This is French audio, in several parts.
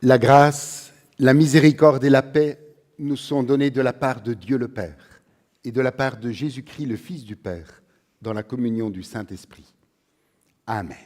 La grâce, la miséricorde et la paix nous sont données de la part de Dieu le Père et de la part de Jésus-Christ, le Fils du Père, dans la communion du Saint-Esprit. Amen.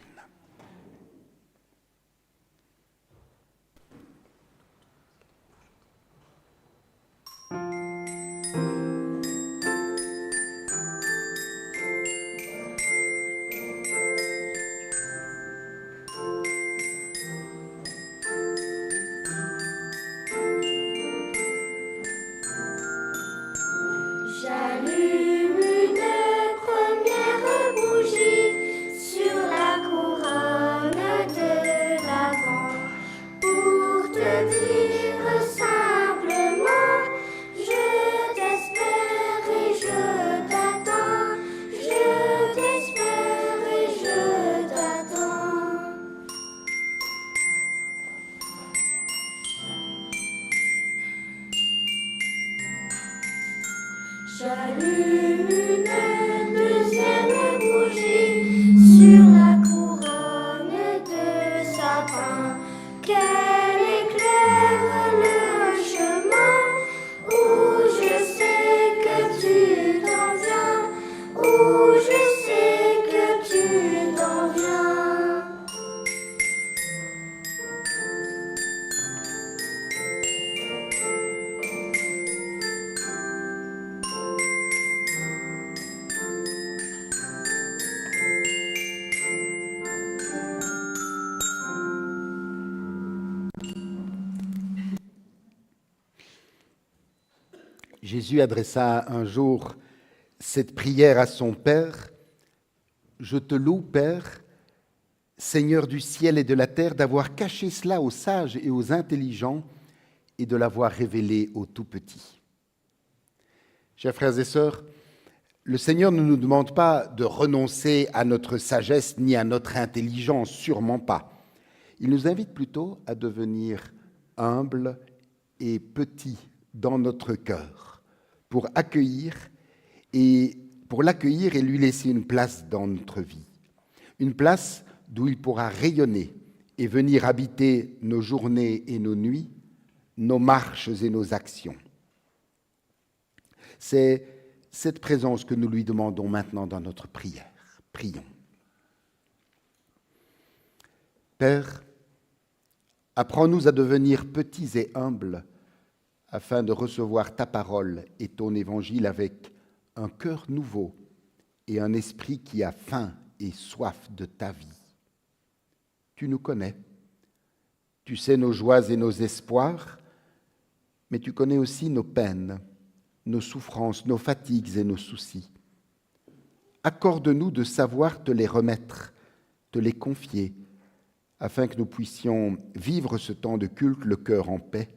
J'allume une première bougie sur la couronne de l'Avent pour te dire simplement je t'espère et je t'attends, je t'espère et je t'attends. J'allume une deuxième bougie sur la couronne de sapin, qu'elle éclaire le chemin où je sais que tu t'en viens, où je sais que tu t'en viens. Jésus adressa un jour cette prière à son Père. « Je te loue, Père, Seigneur du ciel et de la terre, d'avoir caché cela aux sages et aux intelligents et de l'avoir révélé aux tout-petits. » Chers frères et sœurs, le Seigneur ne nous demande pas de renoncer à notre sagesse ni à notre intelligence, sûrement pas. Il nous invite plutôt à devenir humbles et petits dans notre cœur pour l'accueillir et lui laisser une place dans notre vie. Une place d'où il pourra rayonner et venir habiter nos journées et nos nuits, nos marches et nos actions. C'est cette présence que nous lui demandons maintenant dans notre prière. Prions. Père, apprends-nous à devenir petits et humbles afin de recevoir ta parole et ton évangile avec un cœur nouveau et un esprit qui a faim et soif de ta vie. Tu nous connais, tu sais nos joies et nos espoirs, mais tu connais aussi nos peines, nos souffrances, nos fatigues et nos soucis. Accorde-nous de savoir te les remettre, te les confier, afin que nous puissions vivre ce temps de culte, le cœur en paix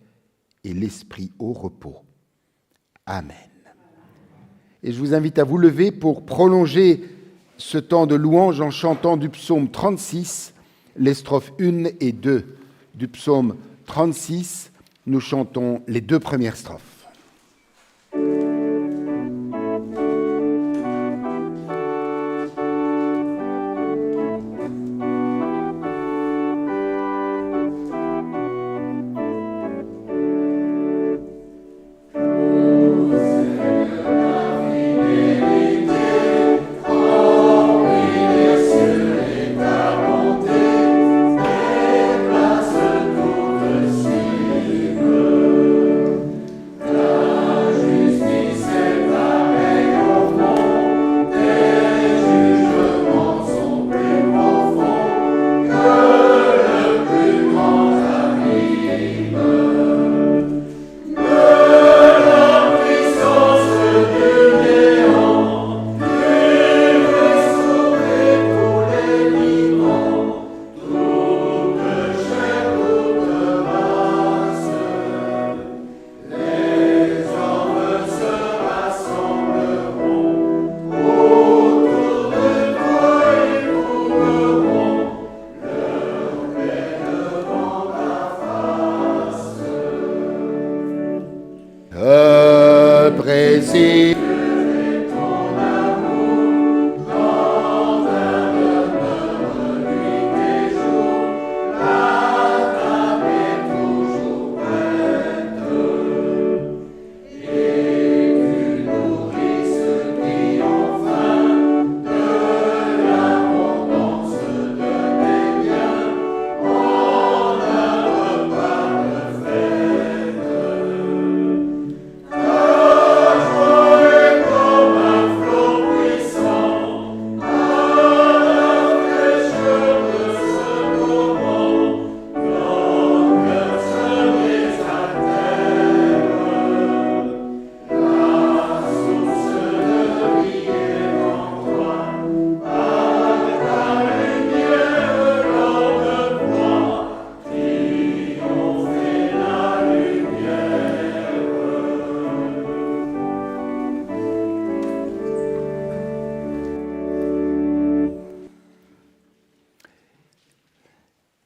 et l'esprit au repos. Amen. Et je vous invite à vous lever pour prolonger ce temps de louange en chantant du psaume 36, les strophes 1 et 2. Du psaume 36, nous chantons les 2 premières strophes.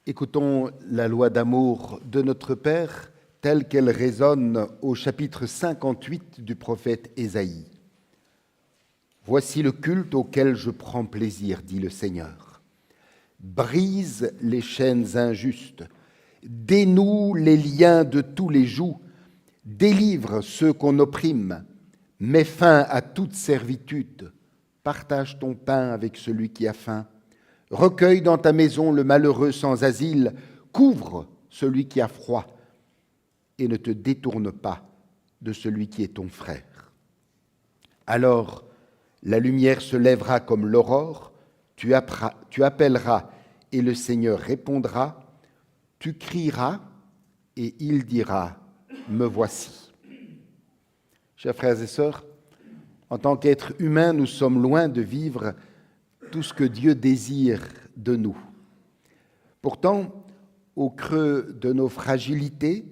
Écoutons la loi d'amour de notre Père telle qu'elle résonne au chapitre 58 du prophète Ésaïe. Voici le culte auquel je prends plaisir, dit le Seigneur. Brise les chaînes injustes, dénoue les liens de tous les jougs, délivre ceux qu'on opprime, mets fin à toute servitude, partage ton pain avec celui qui a faim, recueille dans ta maison le malheureux sans asile, couvre celui qui a froid, et ne te détourne pas de celui qui est ton frère. Alors, la lumière se lèvera comme l'aurore, tu appelleras et le Seigneur répondra, tu crieras et il dira, me voici. Chers frères et sœurs, en tant qu'êtres humains, nous sommes loin de vivre tout ce que Dieu désire de nous. Pourtant, au creux de nos fragilités,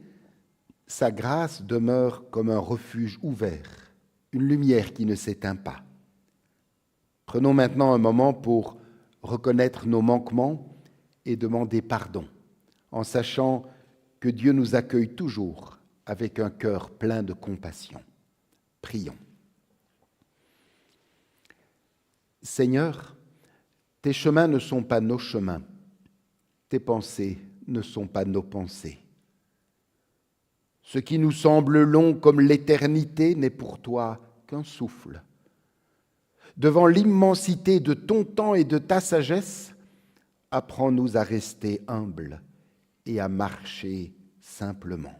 sa grâce demeure comme un refuge ouvert, une lumière qui ne s'éteint pas. Prenons maintenant un moment pour reconnaître nos manquements et demander pardon, en sachant que Dieu nous accueille toujours avec un cœur plein de compassion. Prions. Seigneur, tes chemins ne sont pas nos chemins, tes pensées ne sont pas nos pensées. Ce qui nous semble long comme l'éternité n'est pour toi qu'un souffle. Devant l'immensité de ton temps et de ta sagesse, apprends-nous à rester humbles et à marcher simplement.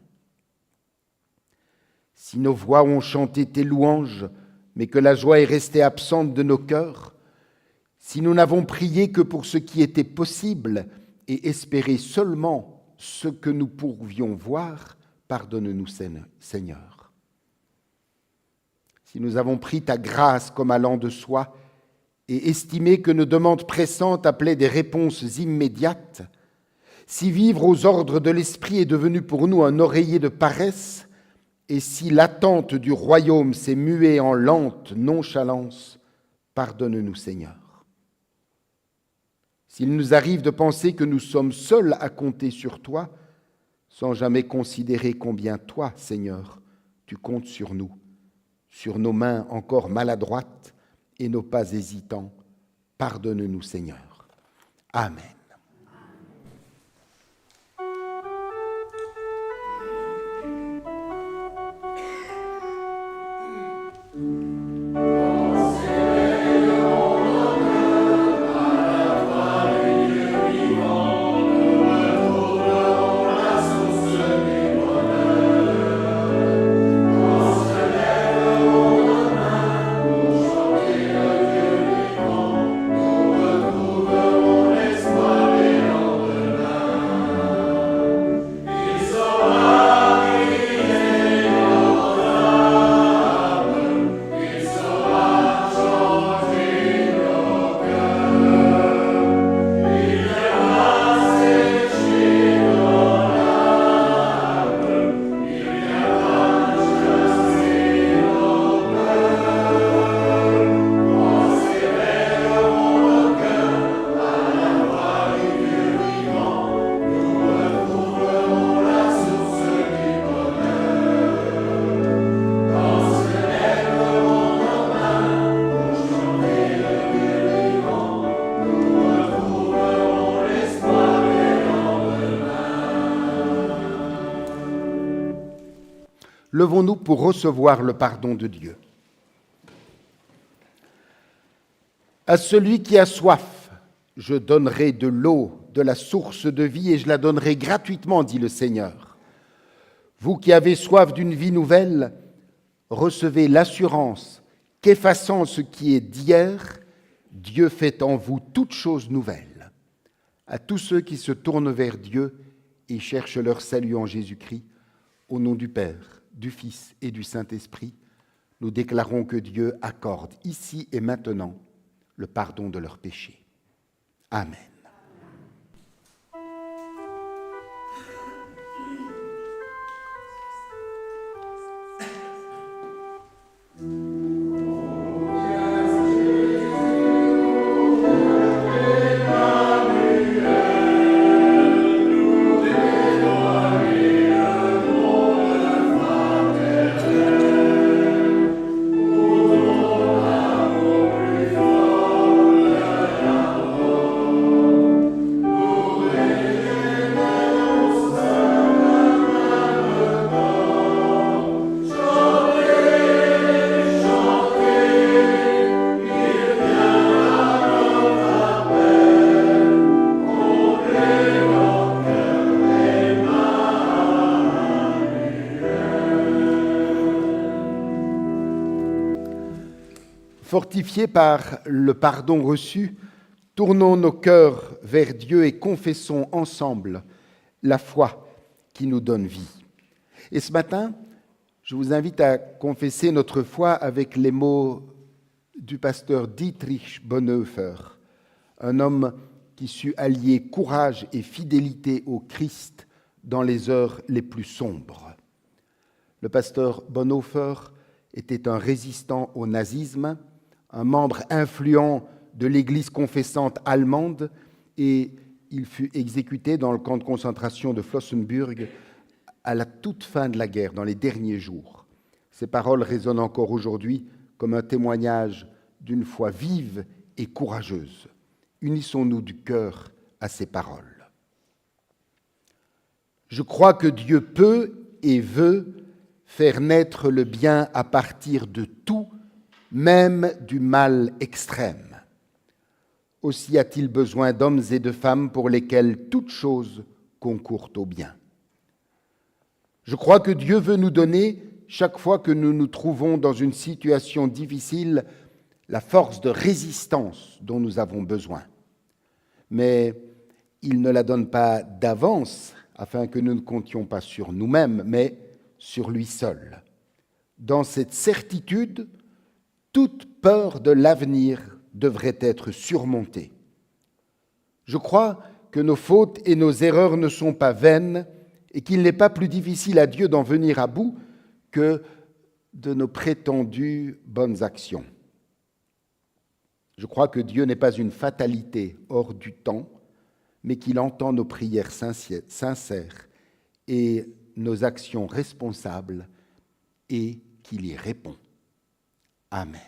Si nos voix ont chanté tes louanges, mais que la joie est restée absente de nos cœurs, si nous n'avons prié que pour ce qui était possible et espéré seulement ce que nous pouvions voir, pardonne-nous, Seigneur. Si nous avons pris ta grâce comme allant de soi et estimé que nos demandes pressantes appelaient des réponses immédiates, si vivre aux ordres de l'Esprit est devenu pour nous un oreiller de paresse, et si l'attente du royaume s'est muée en lente nonchalance, pardonne-nous, Seigneur. S'il nous arrive de penser que nous sommes seuls à compter sur toi, sans jamais considérer combien toi, Seigneur, tu comptes sur nous, sur nos mains encore maladroites et nos pas hésitants, pardonne-nous, Seigneur. Amen. Levons-nous pour recevoir le pardon de Dieu. À celui qui a soif, je donnerai de l'eau, de la source de vie, et je la donnerai gratuitement, dit le Seigneur. Vous qui avez soif d'une vie nouvelle, recevez l'assurance qu'effaçant ce qui est d'hier, Dieu fait en vous toutes choses nouvelles. À tous ceux qui se tournent vers Dieu et cherchent leur salut en Jésus-Christ, au nom du Père, du Fils et du Saint-Esprit, nous déclarons que Dieu accorde ici et maintenant le pardon de leurs péchés. Amen. Fortifiés par le pardon reçu, tournons nos cœurs vers Dieu et confessons ensemble la foi qui nous donne vie. Et ce matin, je vous invite à confesser notre foi avec les mots du pasteur Dietrich Bonhoeffer, un homme qui sut allier courage et fidélité au Christ dans les heures les plus sombres. Le pasteur Bonhoeffer était un résistant au nazisme, un membre influent de l'Église confessante allemande, et il fut exécuté dans le camp de concentration de Flossenbürg à la toute fin de la guerre, dans les derniers jours. Ces paroles résonnent encore aujourd'hui comme un témoignage d'une foi vive et courageuse. Unissons-nous du cœur à ces paroles. Je crois que Dieu peut et veut faire naître le bien à partir de tout, même du mal extrême. Aussi a-t-il besoin d'hommes et de femmes pour lesquels toute chose concourt au bien. Je crois que Dieu veut nous donner, chaque fois que nous nous trouvons dans une situation difficile, la force de résistance dont nous avons besoin. Mais il ne la donne pas d'avance afin que nous ne comptions pas sur nous-mêmes, mais sur lui seul. Dans cette certitude, toute peur de l'avenir devrait être surmontée. Je crois que nos fautes et nos erreurs ne sont pas vaines et qu'il n'est pas plus difficile à Dieu d'en venir à bout que de nos prétendues bonnes actions. Je crois que Dieu n'est pas une fatalité hors du temps, mais qu'il entend nos prières sincères et nos actions responsables et qu'il y répond. Amen.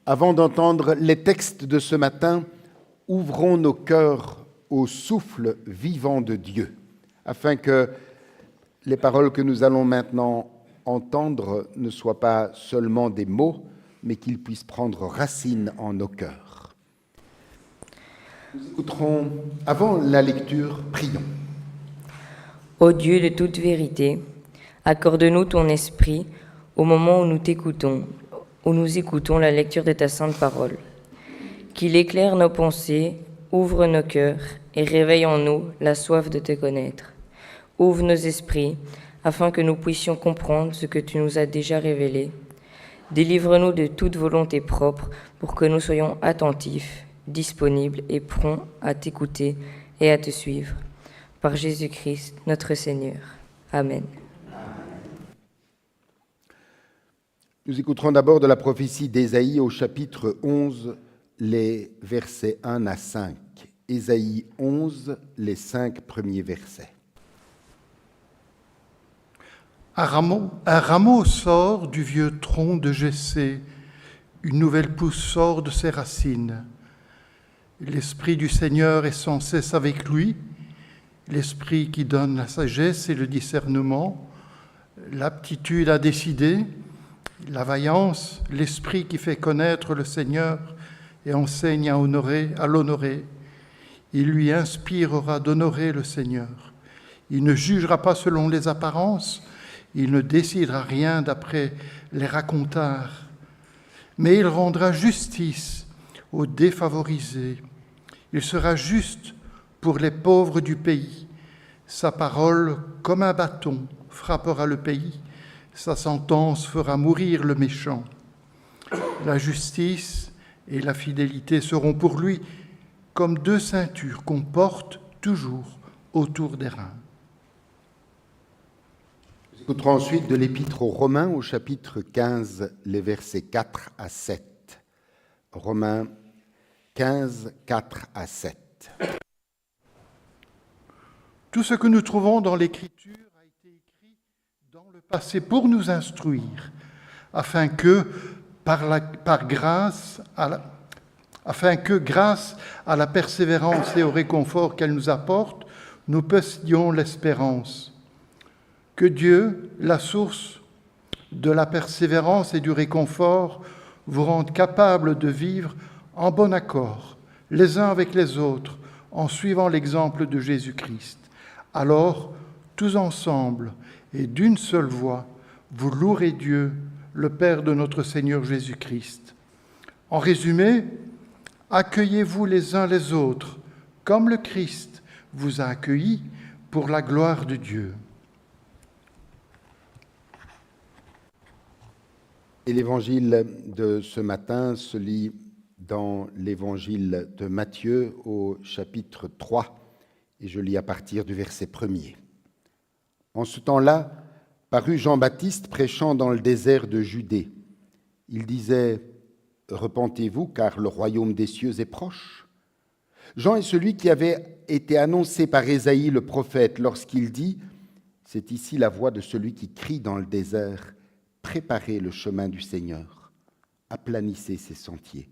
Avant d'entendre les textes de ce matin, ouvrons nos cœurs au souffle vivant de Dieu, afin que les paroles que nous allons maintenant entendre ne soient pas seulement des mots, mais qu'ils puissent prendre racine en nos cœurs. Nous écouterons, avant la lecture, prions. Ô Dieu de toute vérité, accorde-nous ton esprit au moment où nous écoutons la lecture de ta sainte parole. Qu'il éclaire nos pensées, ouvre nos cœurs et réveille en nous la soif de te connaître. Ouvre nos esprits afin que nous puissions comprendre ce que tu nous as déjà révélé. Délivre-nous de toute volonté propre pour que nous soyons attentifs, disponibles et prompts à t'écouter et à te suivre. Par Jésus-Christ, notre Seigneur. Amen. Nous écouterons d'abord de la prophétie d'Ésaïe au chapitre 11, les versets 1 à 5. Ésaïe 11, les 5 premiers versets. Un rameau sort du vieux tronc de Jessé, une nouvelle pousse sort de ses racines. L'Esprit du Seigneur est sans cesse avec lui, l'Esprit qui donne la sagesse et le discernement, l'aptitude à décider, la vaillance, l'Esprit qui fait connaître le Seigneur et enseigne à l'honorer. Il lui inspirera d'honorer le Seigneur. Il ne jugera pas selon les apparences, il ne décidera rien d'après les racontars, mais il rendra justice aux défavorisés. Il sera juste pour les pauvres du pays. Sa parole, comme un bâton, frappera le pays. Sa sentence fera mourir le méchant. La justice et la fidélité seront pour lui comme deux ceintures qu'on porte toujours autour des reins. Nous écouterons ensuite de l'Épître aux Romains au chapitre 15, les versets 4 à 7. Romains 15, 4 à 7. Tout ce que nous trouvons dans l'Écriture a été écrit dans le passé pour nous instruire, afin que, grâce à la persévérance et au réconfort qu'elle nous apporte, nous possédions l'espérance. Que Dieu, la source de la persévérance et du réconfort, vous rende capable de vivre en bon accord, les uns avec les autres, en suivant l'exemple de Jésus-Christ. Alors, tous ensemble et d'une seule voix, vous louerez Dieu, le Père de notre Seigneur Jésus-Christ. En résumé, accueillez-vous les uns les autres, comme le Christ vous a accueillis pour la gloire de Dieu. Et l'évangile de ce matin se lit dans l'évangile de Matthieu au chapitre 3, et je lis à partir du verset 1er. En ce temps-là, parut Jean-Baptiste prêchant dans le désert de Judée. Il disait « Repentez-vous, car le royaume des cieux est proche. » Jean est celui qui avait été annoncé par Ésaïe le prophète lorsqu'il dit « C'est ici la voix de celui qui crie dans le désert. Préparez le chemin du Seigneur, aplanissez ses sentiers. »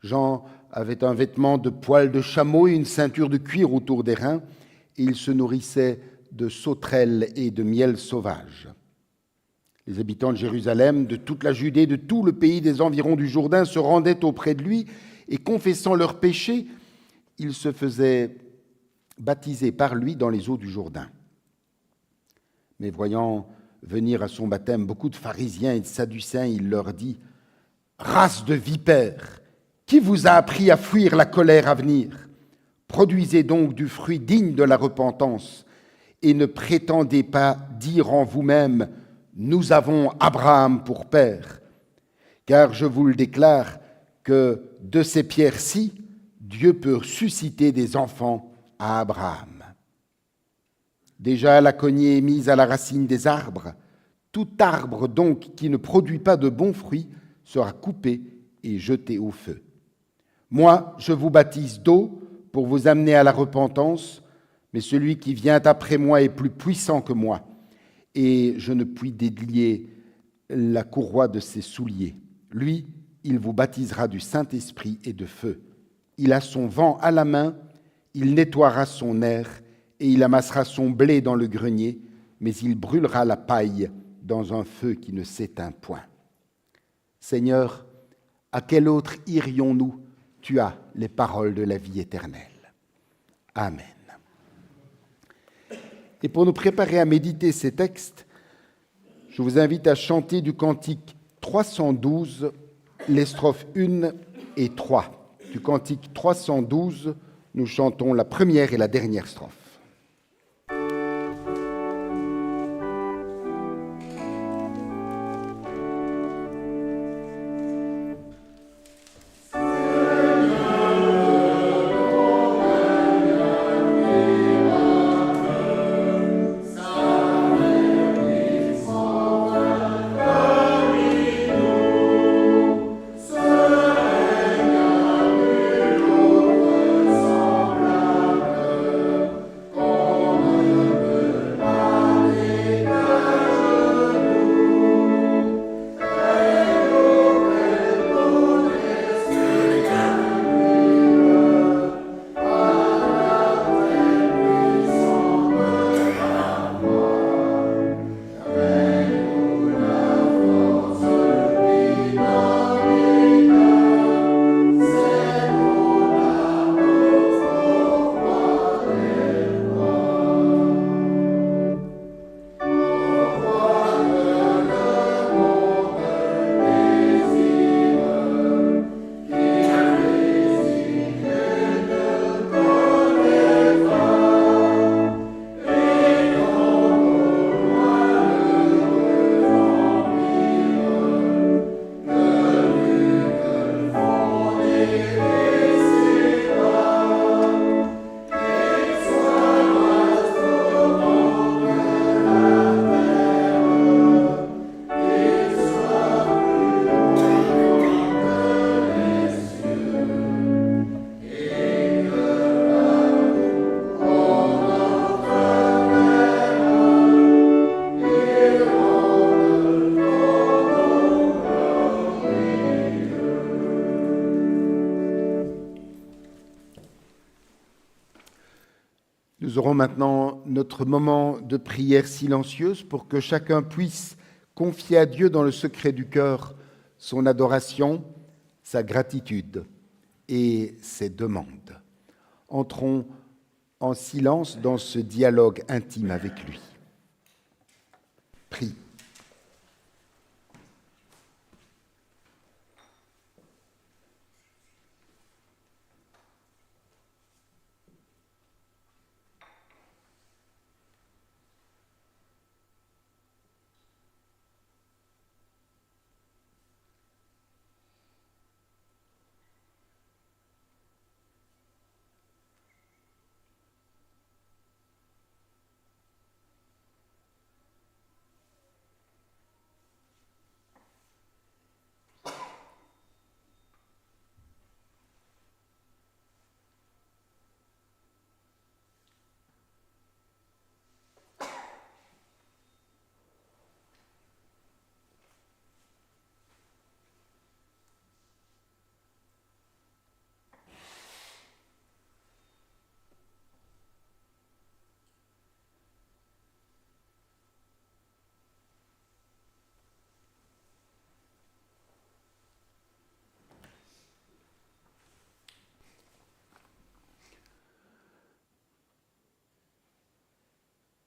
Jean avait un vêtement de poil de chameau et une ceinture de cuir autour des reins, et il se nourrissait de sauterelles et de miel sauvage. Les habitants de Jérusalem, de toute la Judée, de tout le pays des environs du Jourdain se rendaient auprès de lui, et confessant leurs péchés, ils se faisaient baptiser par lui dans les eaux du Jourdain. Mais voyant venir à son baptême beaucoup de pharisiens et de sadducéens, il leur dit « Race de vipères, qui vous a appris à fuir la colère à venir? Produisez donc du fruit digne de la repentance, et ne prétendez pas dire en vous-même « Nous avons Abraham pour père », car je vous le déclare que de ces pierres-ci, Dieu peut susciter des enfants à Abraham. Déjà la cognée est mise à la racine des arbres. Tout arbre donc qui ne produit pas de bons fruits sera coupé et jeté au feu. Moi, je vous baptise d'eau pour vous amener à la repentance, mais celui qui vient après moi est plus puissant que moi, et je ne puis délier la courroie de ses souliers. Lui, il vous baptisera du Saint-Esprit et de feu. Il a son vent à la main, il nettoiera son aire, et il amassera son blé dans le grenier, mais il brûlera la paille dans un feu qui ne s'éteint point. Seigneur, à quel autre irions-nous? Tu as les paroles de la vie éternelle. Amen. Et pour nous préparer à méditer ces textes, je vous invite à chanter du cantique 312, les strophes 1 et 3. Du cantique 312, nous chantons la première et la dernière strophe. Nous aurons maintenant notre moment de prière silencieuse pour que chacun puisse confier à Dieu dans le secret du cœur son adoration, sa gratitude et ses demandes. Entrons en silence dans ce dialogue intime avec lui. Prie.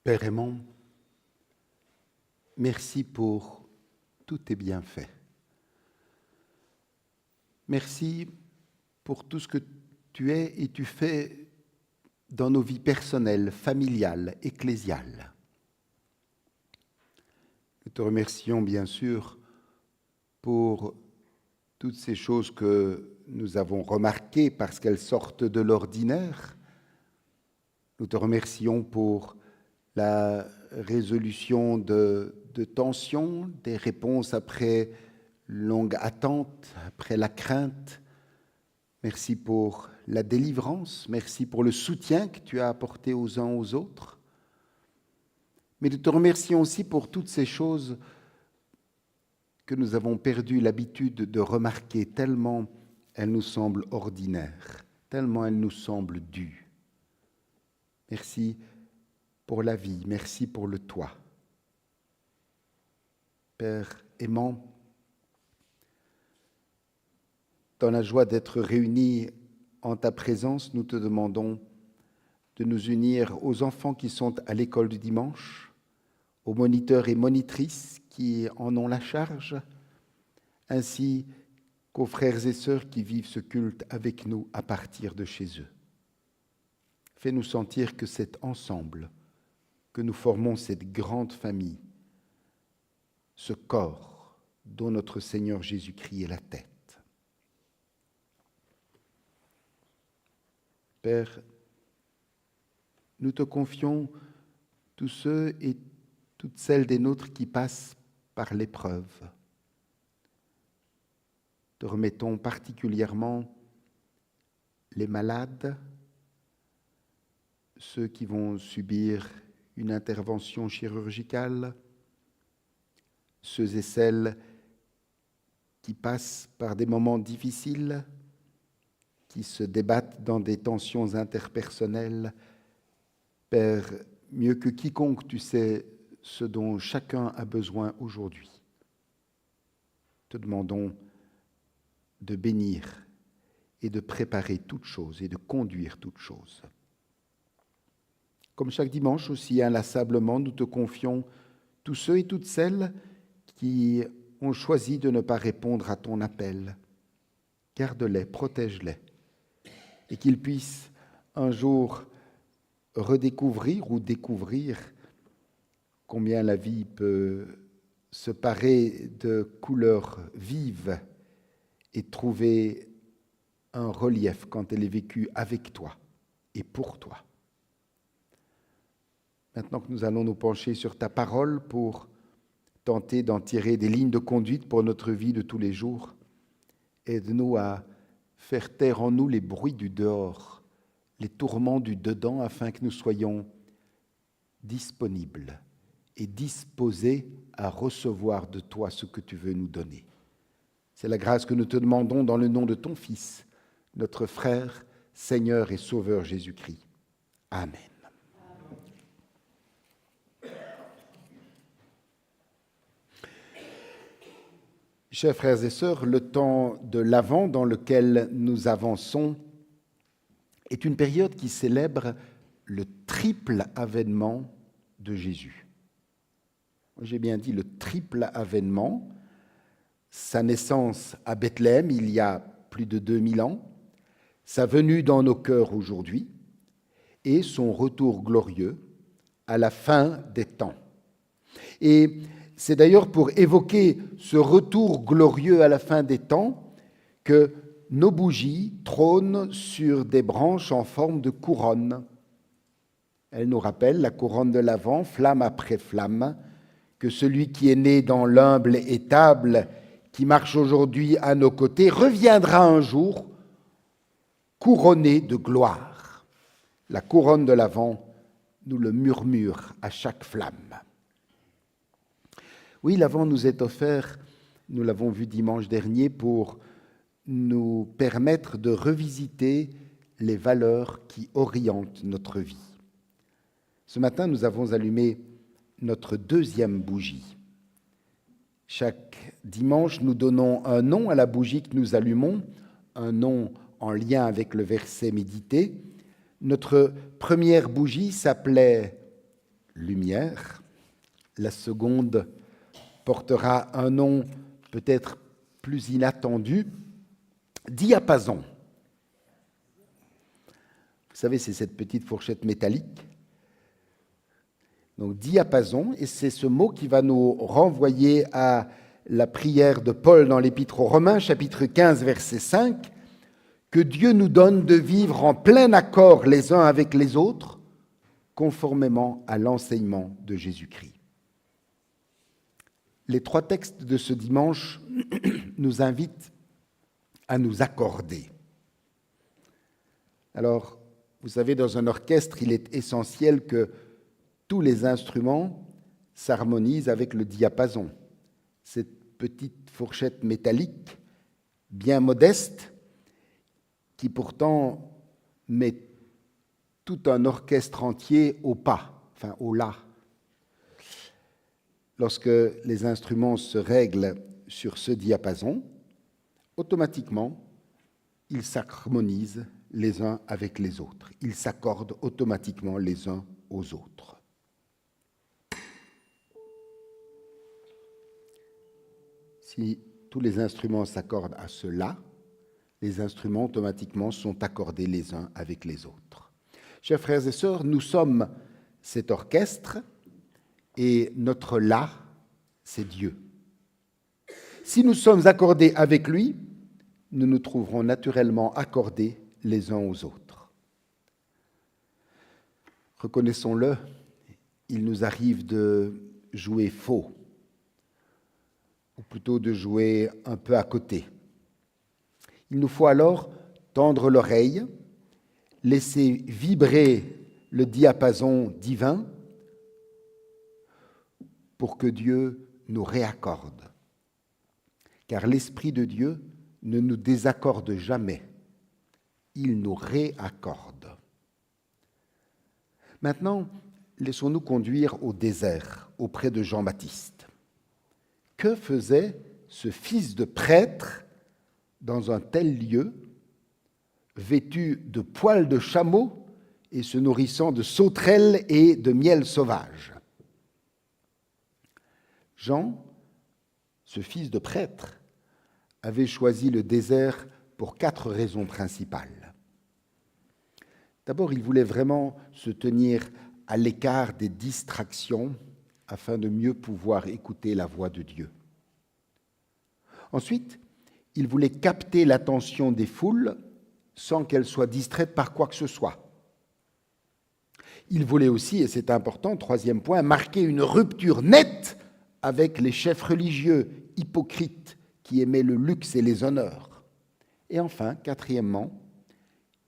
Père aimant, merci pour tous tes bienfaits. Merci pour tout ce que tu es et tu fais dans nos vies personnelles, familiales, ecclésiales. Nous te remercions bien sûr pour toutes ces choses que nous avons remarquées parce qu'elles sortent de l'ordinaire. Nous te remercions pour la résolution de tensions, des réponses après longue attente, après la crainte. Merci pour la délivrance, merci pour le soutien que tu as apporté aux uns aux autres. Mais nous te remercions aussi pour toutes ces choses que nous avons perdu l'habitude de remarquer, tellement elles nous semblent ordinaires, tellement elles nous semblent dues. Merci pour la vie, merci pour le toit. Père aimant, dans la joie d'être réunis en ta présence, nous te demandons de nous unir aux enfants qui sont à l'école du dimanche, aux moniteurs et monitrices qui en ont la charge, ainsi qu'aux frères et sœurs qui vivent ce culte avec nous à partir de chez eux. Fais-nous sentir que c'est ensemble que nous formons cette grande famille, ce corps dont notre Seigneur Jésus-Christ est la tête. Père, nous te confions tous ceux et toutes celles des nôtres qui passent par l'épreuve. Te remettons particulièrement les malades, ceux qui vont subir une intervention chirurgicale, ceux et celles qui passent par des moments difficiles, qui se débattent dans des tensions interpersonnelles. Père, mieux que quiconque, tu sais ce dont chacun a besoin aujourd'hui. Te demandons de bénir et de préparer toutes choses et de conduire toutes choses. Comme chaque dimanche aussi, inlassablement, nous te confions tous ceux et toutes celles qui ont choisi de ne pas répondre à ton appel. Garde-les, protège-les, et qu'ils puissent un jour redécouvrir ou découvrir combien la vie peut se parer de couleurs vives et trouver un relief quand elle est vécue avec toi et pour toi. Maintenant que nous allons nous pencher sur ta parole pour tenter d'en tirer des lignes de conduite pour notre vie de tous les jours, aide-nous à faire taire en nous les bruits du dehors, les tourments du dedans, afin que nous soyons disponibles et disposés à recevoir de toi ce que tu veux nous donner. C'est la grâce que nous te demandons dans le nom de ton Fils, notre frère, Seigneur et Sauveur Jésus-Christ. Amen. Chers frères et sœurs, le temps de l'Avent dans lequel nous avançons est une période qui célèbre le triple avènement de Jésus. J'ai bien dit le triple avènement, sa naissance à Bethléem il y a plus de 2000 ans, sa venue dans nos cœurs aujourd'hui et son retour glorieux à la fin des temps. Et c'est d'ailleurs pour évoquer ce retour glorieux à la fin des temps que nos bougies trônent sur des branches en forme de couronne. Elles nous rappellent la couronne de l'Avent, flamme après flamme, que celui qui est né dans l'humble étable, qui marche aujourd'hui à nos côtés, reviendra un jour couronné de gloire. La couronne de l'Avent nous le murmure à chaque flamme. Oui, l'Avent nous est offert, nous l'avons vu dimanche dernier, pour nous permettre de revisiter les valeurs qui orientent notre vie. Ce matin, nous avons allumé notre deuxième bougie. Chaque dimanche, nous donnons un nom à la bougie que nous allumons, un nom en lien avec le verset médité. Notre première bougie s'appelait Lumière. La seconde portera un nom peut-être plus inattendu, Diapason. Vous savez, c'est cette petite fourchette métallique. Donc diapason, et c'est ce mot qui va nous renvoyer à la prière de Paul dans l'Épître aux Romains, chapitre 15, verset 5, que Dieu nous donne de vivre en plein accord les uns avec les autres, conformément à l'enseignement de Jésus-Christ. Les trois textes de ce dimanche nous invitent à nous accorder. Alors, vous savez, dans un orchestre, il est essentiel que tous les instruments s'harmonisent avec le diapason. Cette petite fourchette métallique, bien modeste, qui pourtant met tout un orchestre entier au pas, enfin au la. Lorsque les instruments se règlent sur ce diapason, automatiquement, ils s'harmonisent les uns avec les autres. Ils s'accordent automatiquement les uns aux autres. Si tous les instruments s'accordent à cela, les instruments automatiquement sont accordés les uns avec les autres. Chers frères et sœurs, nous sommes cet orchestre et notre la, c'est Dieu. Si nous sommes accordés avec lui, nous nous trouverons naturellement accordés les uns aux autres. Reconnaissons-le, il nous arrive de jouer faux, ou plutôt de jouer un peu à côté. Il nous faut alors tendre l'oreille, laisser vibrer le diapason divin pour que Dieu nous réaccorde. Car l'Esprit de Dieu ne nous désaccorde jamais, il nous réaccorde. Maintenant, laissons-nous conduire au désert auprès de Jean-Baptiste. Que faisait ce fils de prêtre dans un tel lieu, vêtu de poils de chameau et se nourrissant de sauterelles et de miel sauvage? Jean, ce fils de prêtre, avait choisi le désert pour 4 raisons principales. D'abord, il voulait vraiment se tenir à l'écart des distractions afin de mieux pouvoir écouter la voix de Dieu. Ensuite, il voulait capter l'attention des foules sans qu'elles soient distraites par quoi que ce soit. Il voulait aussi, et c'est important, 3e point, marquer une rupture nette avec les chefs religieux hypocrites qui aimaient le luxe et les honneurs. Et enfin, 4e,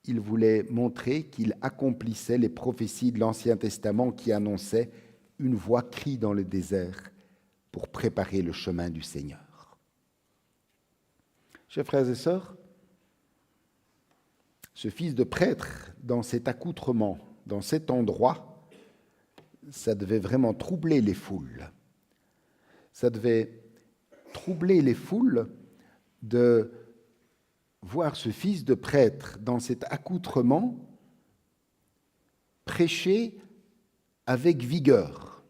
il voulait montrer qu'il accomplissait les prophéties de l'Ancien Testament qui annonçaient « Une voix crie dans le désert pour préparer le chemin du Seigneur ». Chers frères et sœurs, ce fils de prêtre, dans cet accoutrement, dans cet endroit, ça devait vraiment troubler les foules. Ça devait troublé les foules de voir ce fils de prêtre dans cet accoutrement prêcher avec vigueur,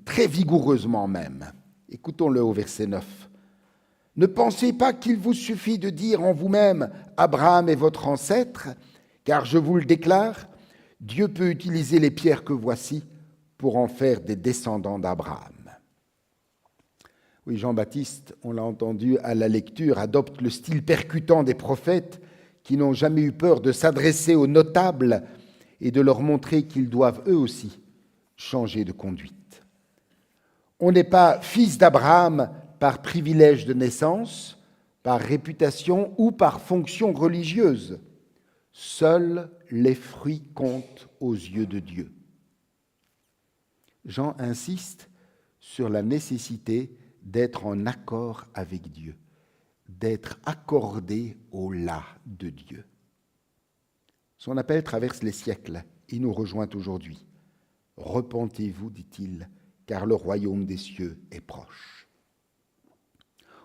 très vigoureusement même. Écoutons-le au verset 9. « Ne pensez pas qu'il vous suffit de dire en vous-même « Abraham est votre ancêtre », car je vous le déclare, Dieu peut utiliser les pierres que voici pour en faire des descendants d'Abraham. » Oui, Jean-Baptiste, on l'a entendu à la lecture, adopte le style percutant des prophètes qui n'ont jamais eu peur de s'adresser aux notables et de leur montrer qu'ils doivent eux aussi changer de conduite. On n'est pas fils d'Abraham par privilège de naissance, par réputation ou par fonction religieuse. Seuls les fruits comptent aux yeux de Dieu. Jean insiste sur la nécessité d'être en accord avec Dieu, d'être accordé au là de Dieu. Son appel traverse les siècles et nous rejoint aujourd'hui. « Repentez-vous, dit-il, car le royaume des cieux est proche. »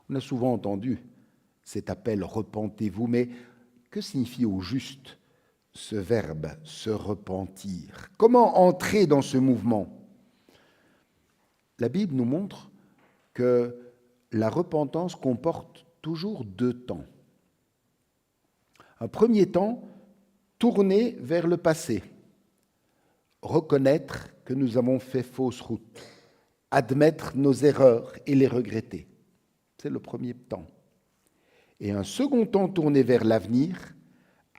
On a souvent entendu cet appel « repentez-vous », mais que signifie au juste ce verbe « se repentir » ? Comment entrer dans ce mouvement ? La Bible nous montre que la repentance comporte toujours deux temps. Un premier temps, tourner vers le passé, reconnaître que nous avons fait fausse route, admettre nos erreurs et les regretter. C'est le premier temps. Et un second temps tourné vers l'avenir,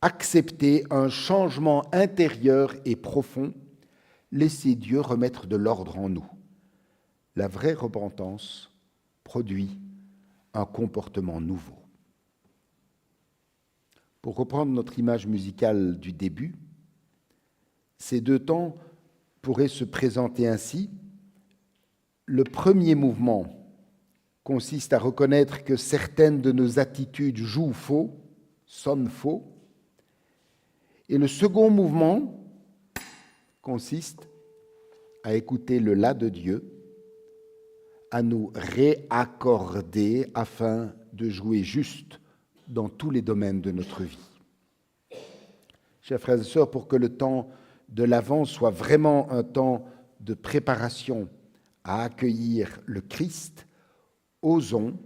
accepter un changement intérieur et profond, laisser Dieu remettre de l'ordre en nous. La vraie repentance produit un comportement nouveau. Pour reprendre notre image musicale du début, ces deux temps pourraient se présenter ainsi. Le premier mouvement consiste à reconnaître que certaines de nos attitudes jouent faux, sonnent faux. Et le second mouvement consiste à écouter le là de Dieu, à nous réaccorder afin de jouer juste dans tous les domaines de notre vie. Chers frères et sœurs, pour que le temps de l'Avent soit vraiment un temps de préparation à accueillir le Christ, osons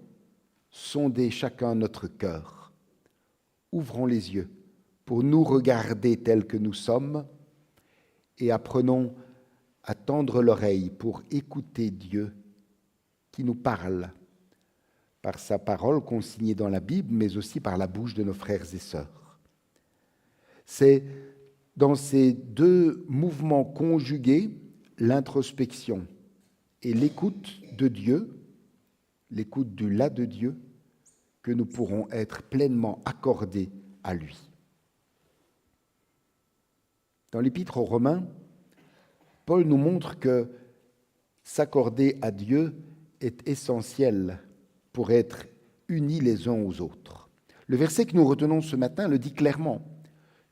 sonder chacun notre cœur. Ouvrons les yeux pour nous regarder tels que nous sommes et apprenons à tendre l'oreille pour écouter Dieu qui nous parle par sa parole consignée dans la Bible, mais aussi par la bouche de nos frères et sœurs. C'est dans ces deux mouvements conjugués, l'introspection et l'écoute de Dieu, l'écoute du là de Dieu, que nous pourrons être pleinement accordés à lui. Dans l'Épître aux Romains, Paul nous montre que s'accorder à Dieu est essentiel pour être unis les uns aux autres. Le verset que nous retenons ce matin le dit clairement,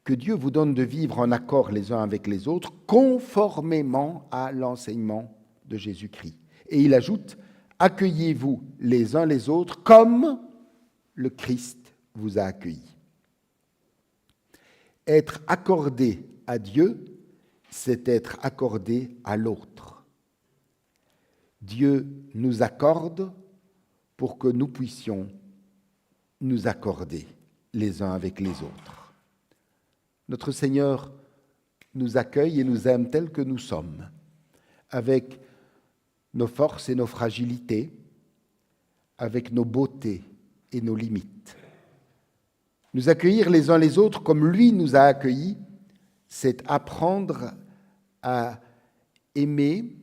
que Dieu vous donne de vivre en accord les uns avec les autres, conformément à l'enseignement de Jésus-Christ. Et il ajoute, accueillez-vous les uns les autres comme le Christ vous a accueillis. Être accordé à Dieu, c'est être accordé à l'autre. Dieu nous accorde pour que nous puissions nous accorder les uns avec les autres. Notre Seigneur nous accueille et nous aime tels que nous sommes, avec nos forces et nos fragilités, avec nos beautés et nos limites. Nous accueillir les uns les autres comme lui nous a accueillis, c'est apprendre à aimer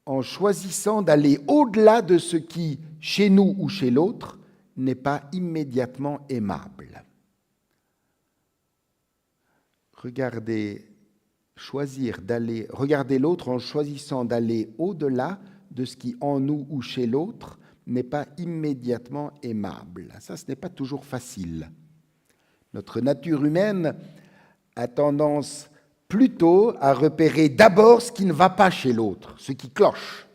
en choisissant d'aller au-delà de ce qui, chez nous ou chez l'autre, n'est pas immédiatement aimable. Regardez l'autre en choisissant d'aller au-delà de ce qui, en nous ou chez l'autre, n'est pas immédiatement aimable. Ça, ce n'est pas toujours facile. Notre nature humaine a tendance plutôt à repérer d'abord ce qui ne va pas chez l'autre, ce qui cloche.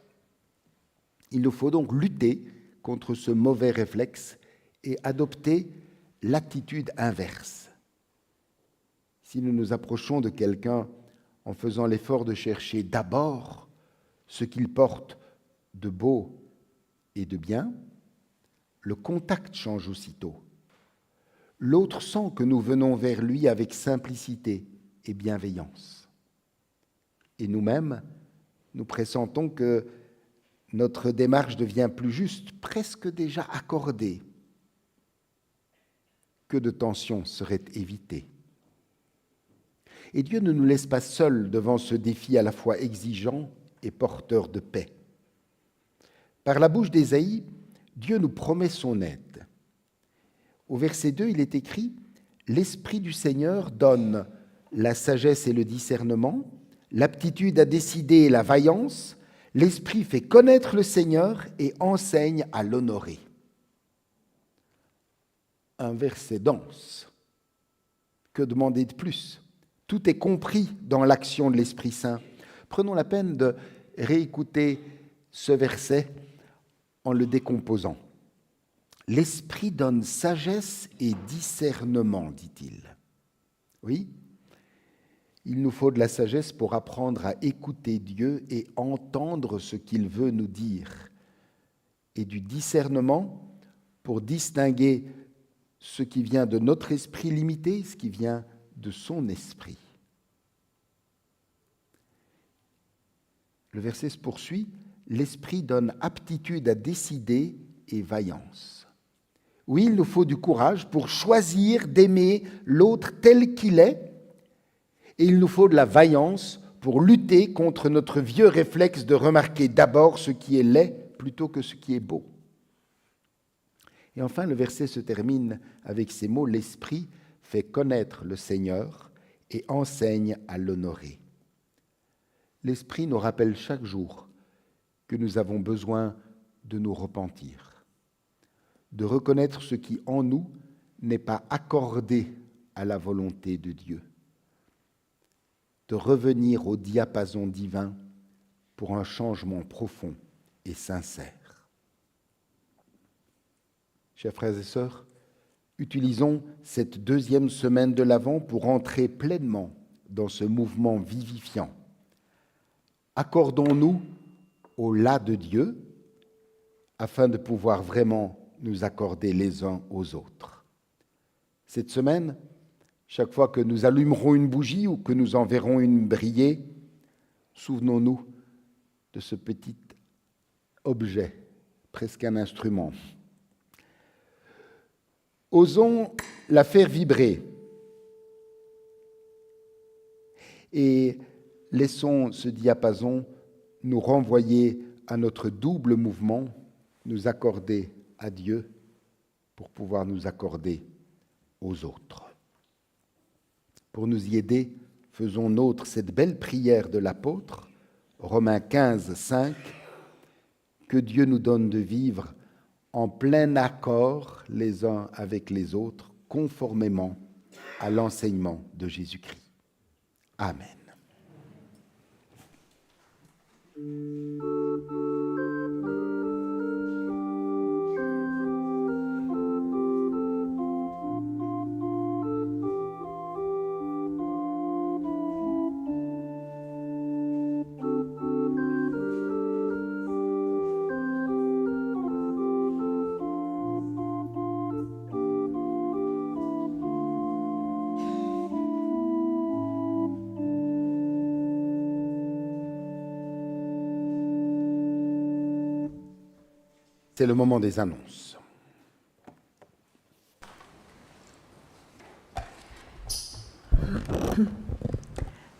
Il nous faut donc lutter contre ce mauvais réflexe et adopter l'attitude inverse. Si nous nous approchons de quelqu'un en faisant l'effort de chercher d'abord ce qu'il porte de beau et de bien, le contact change aussitôt. L'autre sent que nous venons vers lui avec simplicité et bienveillance. Et nous-mêmes, nous pressentons que notre démarche devient plus juste, presque déjà accordée. Que de tensions seraient évitées. Et Dieu ne nous laisse pas seuls devant ce défi à la fois exigeant et porteur de paix. Par la bouche d'Ésaïe, Dieu nous promet son aide. Au verset 2, il est écrit « L'Esprit du Seigneur donne la sagesse et le discernement, l'aptitude à décider et la vaillance. L'Esprit fait connaître le Seigneur et enseigne à l'honorer. » Un verset dense. Que demander de plus ? Tout est compris dans l'action de l'Esprit Saint. Prenons la peine de réécouter ce verset en le décomposant. L'Esprit donne sagesse et discernement, dit-il. Oui, il nous faut de la sagesse pour apprendre à écouter Dieu et entendre ce qu'il veut nous dire, et du discernement pour distinguer ce qui vient de notre esprit limité, ce qui vient de son esprit. Le verset se poursuit, l'Esprit donne aptitude à décider et vaillance. Oui, il nous faut du courage pour choisir d'aimer l'autre tel qu'il est, et il nous faut de la vaillance pour lutter contre notre vieux réflexe de remarquer d'abord ce qui est laid plutôt que ce qui est beau. Et enfin, le verset se termine avec ces mots, « L'Esprit fait connaître le Seigneur et enseigne à l'honorer. » L'Esprit nous rappelle chaque jour que nous avons besoin de nous repentir, de reconnaître ce qui en nous n'est pas accordé à la volonté de Dieu, de revenir au diapason divin pour un changement profond et sincère. Chers frères et sœurs, utilisons cette deuxième semaine de l'Avent pour entrer pleinement dans ce mouvement vivifiant. Accordons-nous au là de Dieu afin de pouvoir vraiment nous accorder les uns aux autres. Cette semaine, chaque fois que nous allumerons une bougie ou que nous en verrons une briller, souvenons-nous de ce petit objet, presque un instrument. Osons la faire vibrer et laissons ce diapason nous renvoyer à notre double mouvement, nous accorder à Dieu pour pouvoir nous accorder aux autres. Pour nous y aider, faisons nôtre cette belle prière de l'apôtre, Romains 15, 5, que Dieu nous donne de vivre en plein accord les uns avec les autres, conformément à l'enseignement de Jésus-Christ. Amen. C'est le moment des annonces.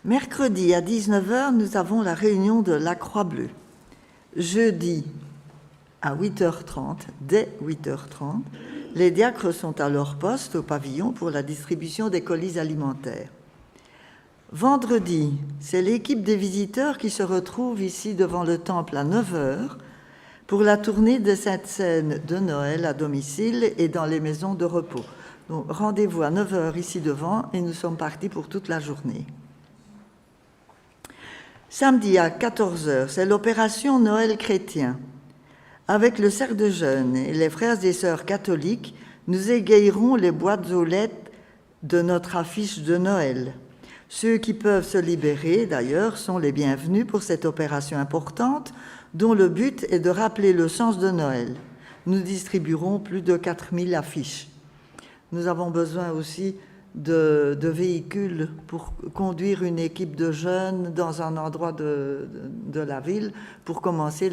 Mercredi à 19h, nous avons la réunion de la Croix-Bleue. Jeudi à 8h30, dès 8h30, les diacres sont à leur poste au pavillon pour la distribution des colis alimentaires. Vendredi, c'est l'équipe des visiteurs qui se retrouve ici devant le temple à 9h pour la tournée de cette scène de Noël à domicile et dans les maisons de repos. Donc, rendez-vous à 9h ici devant et nous sommes partis pour toute la journée. Samedi à 14h, c'est l'opération Noël chrétien. Avec le cercle de jeunes et les frères et sœurs catholiques, nous égayerons les boîtes aux lettres de notre affiche de Noël. Ceux qui peuvent se libérer, d'ailleurs, sont les bienvenus pour cette opération importante dont le but est de rappeler le sens de Noël. Nous distribuerons plus de 4000 affiches. Nous avons besoin aussi de véhicules pour conduire une équipe de jeunes dans un endroit de la ville pour commencer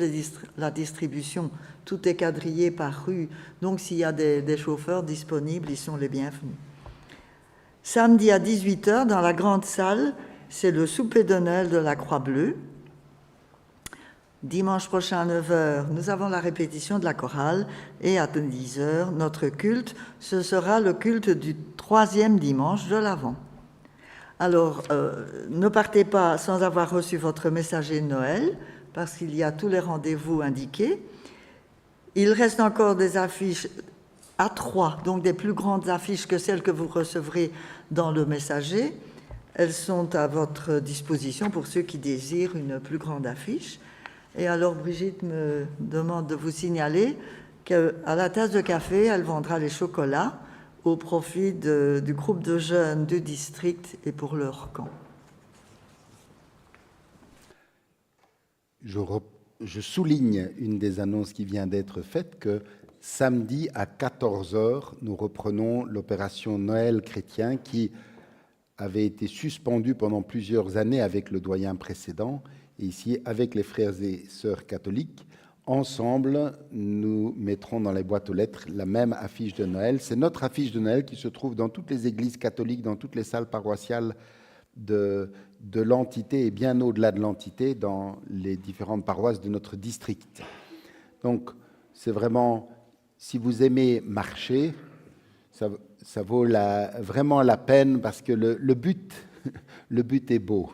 la distribution. Tout est quadrillé par rue, donc s'il y a des chauffeurs disponibles, ils sont les bienvenus. Samedi à 18h, dans la grande salle, c'est le souper de Noël de la Croix-Bleue. Dimanche prochain à 9h, nous avons la répétition de la chorale et à 10h, notre culte, ce sera le culte du 3e dimanche de l'Avent. Alors, ne partez pas sans avoir reçu votre messager de Noël, parce qu'il y a tous les rendez-vous indiqués. Il reste encore des affiches A3, donc des plus grandes affiches que celles que vous recevrez dans le messager. Elles sont à votre disposition pour ceux qui désirent une plus grande affiche. Et alors Brigitte me demande de vous signaler qu'à la tasse de café, elle vendra les chocolats au profit du groupe de jeunes du district et pour leur camp. Je souligne une des annonces qui vient d'être faite, que samedi à 14h, nous reprenons l'opération Noël chrétien qui avait été suspendue pendant plusieurs années avec le doyen précédent. Et ici, avec les frères et sœurs catholiques, ensemble, nous mettrons dans les boîtes aux lettres la même affiche de Noël. C'est notre affiche de Noël qui se trouve dans toutes les églises catholiques, dans toutes les salles paroissiales de l'entité et bien au-delà de l'entité, dans les différentes paroisses de notre district. Donc, c'est vraiment, si vous aimez marcher, ça vaut vraiment la peine parce que le but est beau.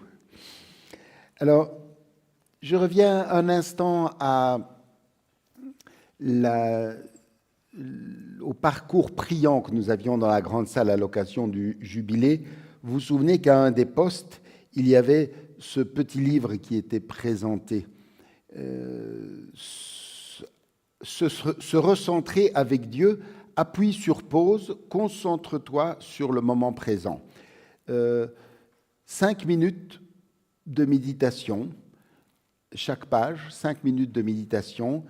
Alors, je reviens un instant au parcours priant que nous avions dans la grande salle à l'occasion du jubilé. Vous vous souvenez qu'à un des postes, il y avait ce petit livre qui était présenté. Se recentrer avec Dieu, appuie sur pause, concentre-toi sur le moment présent. 5 minutes de méditation, chaque page, 5 minutes de méditation.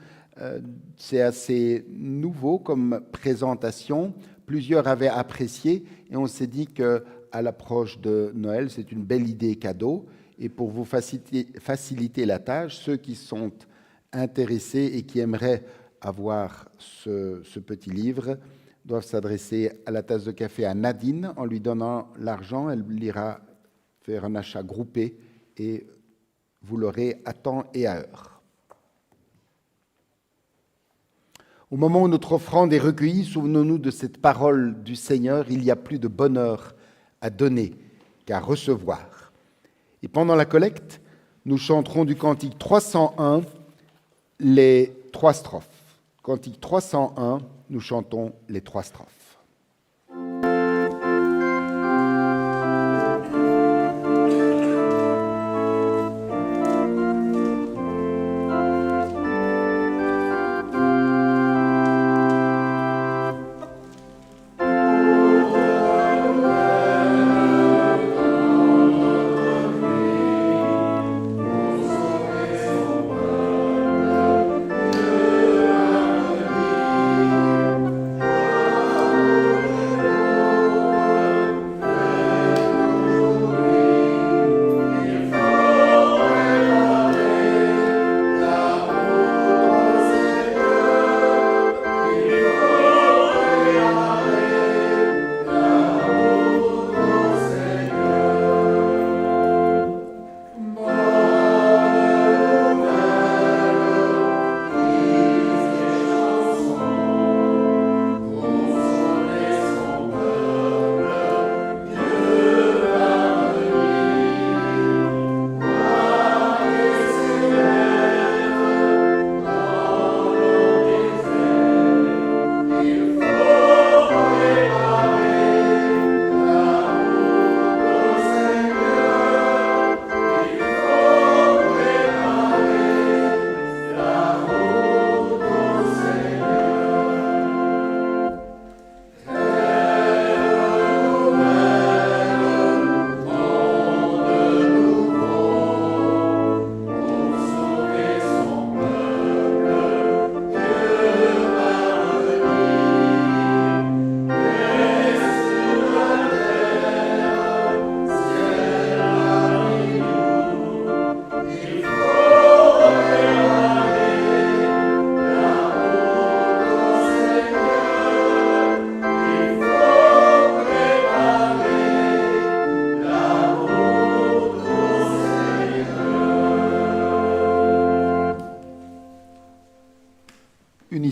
C'est assez nouveau comme présentation. Plusieurs avaient apprécié et on s'est dit qu'à l'approche de Noël, c'est une belle idée cadeau. Et pour vous faciliter la tâche, ceux qui sont intéressés et qui aimeraient avoir ce petit livre doivent s'adresser à la tasse de café à Nadine en lui donnant l'argent. Elle ira faire un achat groupé et vous l'aurez à temps et à heure. Au moment où notre offrande est recueillie, souvenons-nous de cette parole du Seigneur, il y a plus de bonheur à donner qu'à recevoir. Et pendant la collecte, nous chanterons du cantique 301 les 3 strophes. Cantique 301, nous chantons les 3 strophes. Amen.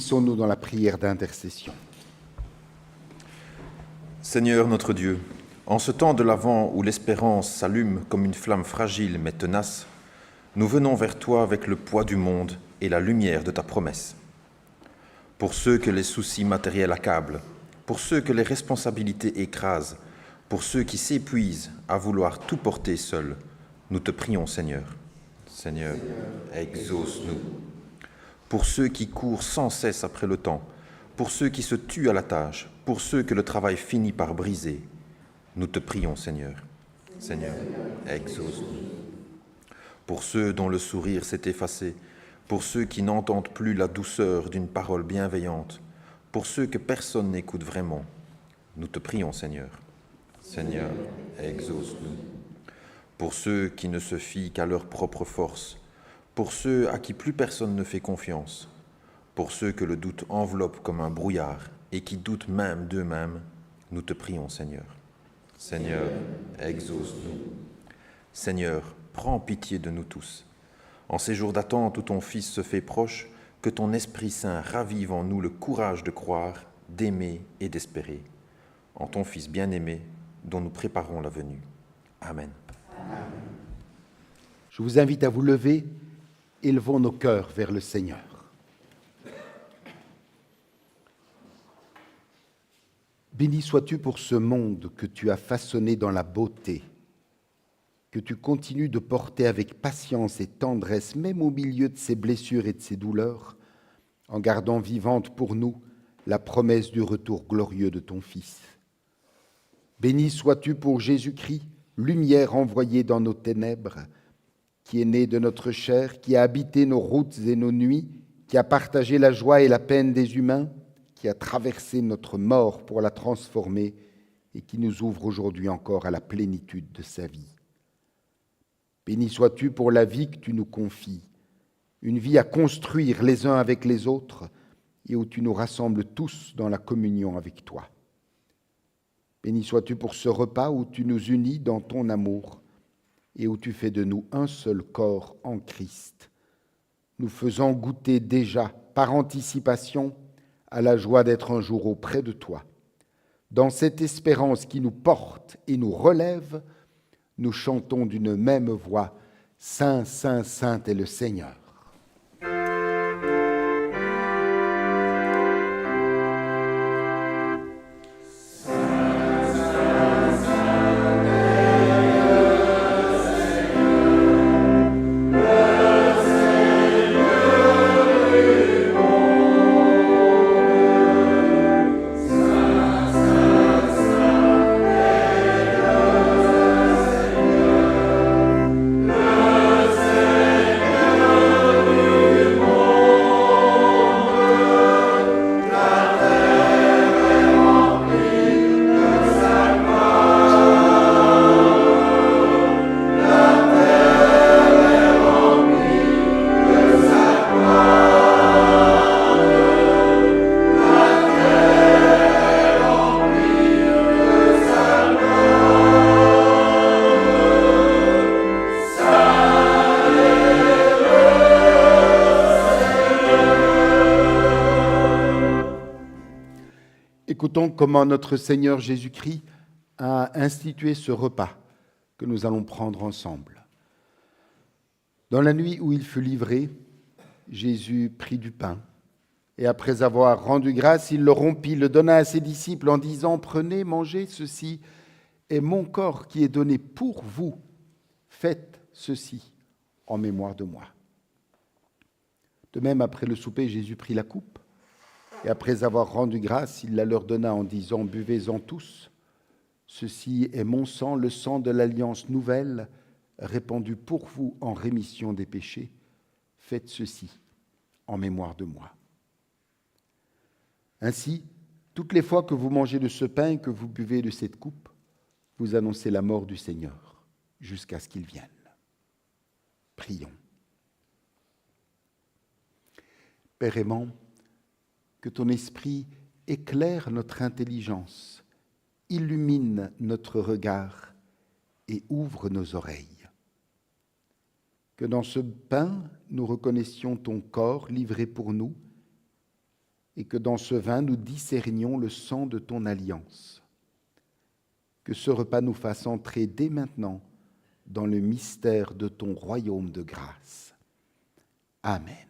Unissons-nous dans la prière d'intercession. Seigneur notre Dieu, en ce temps de l'Avent où l'espérance s'allume comme une flamme fragile mais tenace, nous venons vers toi avec le poids du monde et la lumière de ta promesse. Pour ceux que les soucis matériels accablent, pour ceux que les responsabilités écrasent, pour ceux qui s'épuisent à vouloir tout porter seuls, nous te prions, Seigneur. Seigneur, exauce-nous. Pour ceux qui courent sans cesse après le temps, pour ceux qui se tuent à la tâche, pour ceux que le travail finit par briser, nous te prions, Seigneur. Seigneur, exauce-nous. Pour ceux dont le sourire s'est effacé, pour ceux qui n'entendent plus la douceur d'une parole bienveillante, pour ceux que personne n'écoute vraiment, nous te prions, Seigneur. Seigneur, exauce-nous. Pour ceux qui ne se fient qu'à leur propre force, pour ceux à qui plus personne ne fait confiance, pour ceux que le doute enveloppe comme un brouillard et qui doutent même d'eux-mêmes, nous te prions, Seigneur. Seigneur, exauce-nous. Seigneur, prends pitié de nous tous. En ces jours d'attente où ton Fils se fait proche, que ton Esprit Saint ravive en nous le courage de croire, d'aimer et d'espérer. En ton Fils bien-aimé, dont nous préparons la venue. Amen. Je vous invite à vous lever, élevons nos cœurs vers le Seigneur. Béni sois-tu pour ce monde que tu as façonné dans la beauté, que tu continues de porter avec patience et tendresse, même au milieu de ses blessures et de ses douleurs, en gardant vivante pour nous la promesse du retour glorieux de ton Fils. Béni sois-tu pour Jésus-Christ, lumière envoyée dans nos ténèbres, qui est né de notre chair, qui a habité nos routes et nos nuits, qui a partagé la joie et la peine des humains, qui a traversé notre mort pour la transformer et qui nous ouvre aujourd'hui encore à la plénitude de sa vie. Béni sois-tu pour la vie que tu nous confies, une vie à construire les uns avec les autres et où tu nous rassembles tous dans la communion avec toi. Béni sois-tu pour ce repas où tu nous unis dans ton amour et où tu fais de nous un seul corps en Christ, nous faisant goûter déjà, par anticipation, à la joie d'être un jour auprès de toi. Dans cette espérance qui nous porte et nous relève, nous chantons d'une même voix « Saint, Saint, Saint est le Seigneur ». Écoutons comment notre Seigneur Jésus-Christ a institué ce repas que nous allons prendre ensemble. Dans la nuit où il fut livré, Jésus prit du pain et après avoir rendu grâce, il le rompit, le donna à ses disciples en disant « Prenez, mangez, ceci est mon corps qui est donné pour vous. Faites ceci en mémoire de moi. » De même, après le souper, Jésus prit la coupe. Et après avoir rendu grâce, il la leur donna en disant « Buvez-en tous, ceci est mon sang, le sang de l'alliance nouvelle, répandu pour vous en rémission des péchés. Faites ceci en mémoire de moi. » Ainsi, toutes les fois que vous mangez de ce pain et que vous buvez de cette coupe, vous annoncez la mort du Seigneur jusqu'à ce qu'il vienne. Prions. Père aimant, que ton esprit éclaire notre intelligence, illumine notre regard et ouvre nos oreilles. Que dans ce pain, nous reconnaissions ton corps livré pour nous et que dans ce vin nous discernions le sang de ton alliance. Que ce repas nous fasse entrer dès maintenant dans le mystère de ton royaume de grâce. Amen.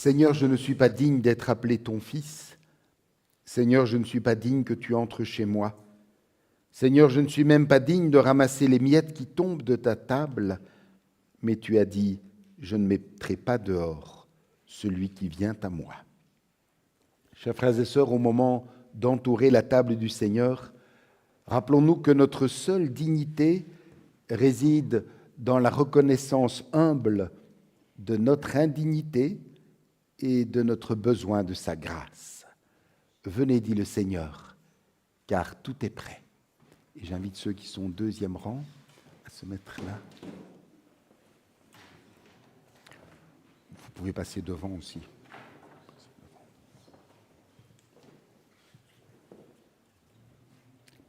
Seigneur, je ne suis pas digne d'être appelé ton fils. Seigneur, je ne suis pas digne que tu entres chez moi. Seigneur, je ne suis même pas digne de ramasser les miettes qui tombent de ta table. Mais tu as dit, je ne mettrai pas dehors celui qui vient à moi. Chers frères et sœurs, au moment d'entourer la table du Seigneur, rappelons-nous que notre seule dignité réside dans la reconnaissance humble de notre indignité et de notre besoin de sa grâce. Venez, dit le Seigneur, car tout est prêt. Et j'invite ceux qui sont au deuxième rang à se mettre là. Vous pouvez passer devant aussi.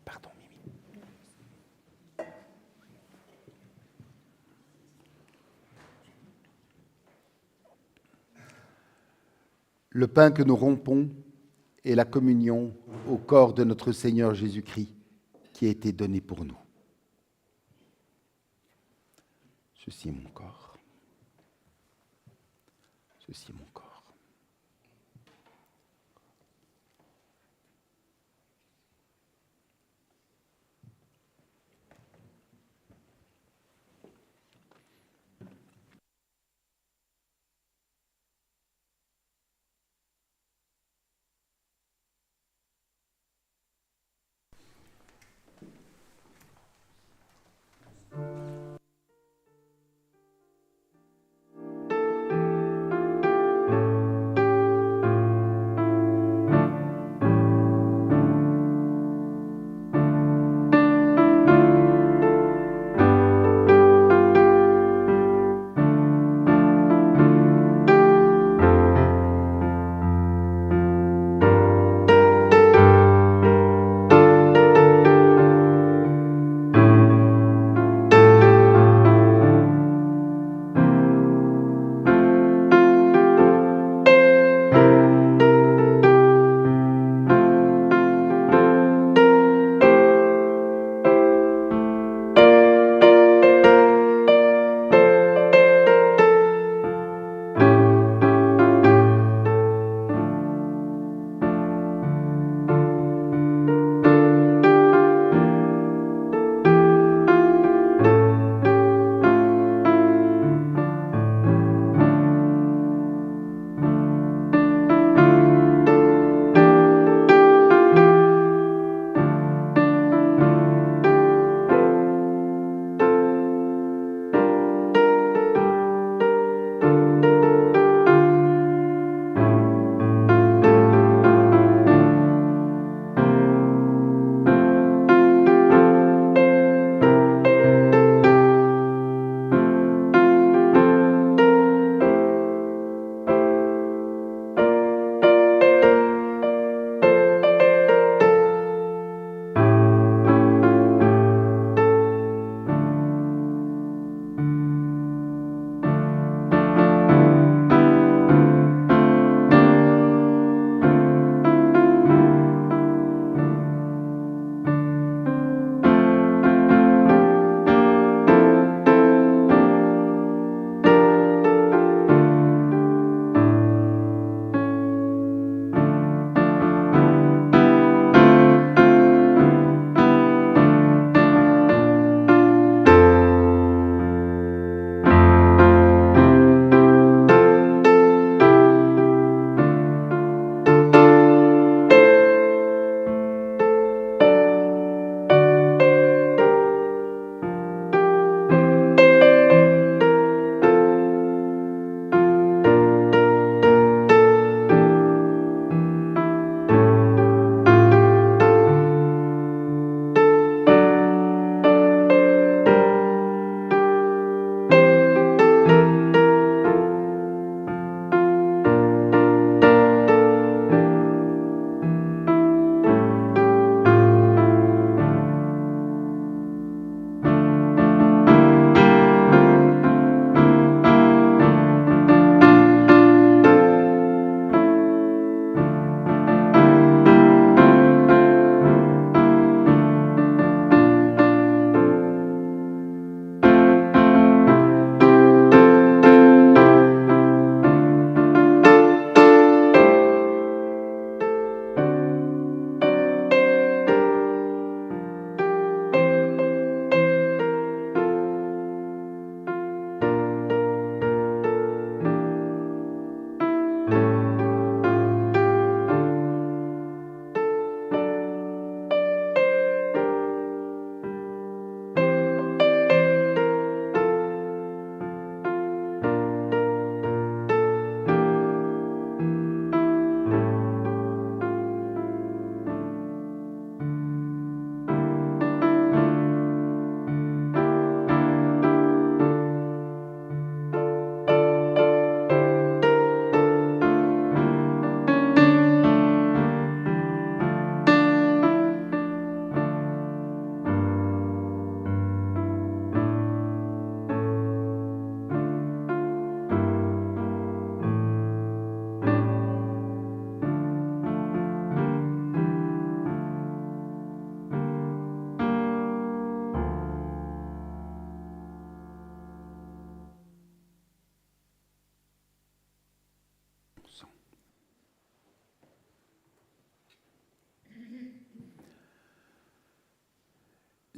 Pardon, Mimi. Le pain que nous rompons est la communion au corps de notre Seigneur Jésus-Christ qui a été donné pour nous. Ceci est mon corps. Ceci est mon corps.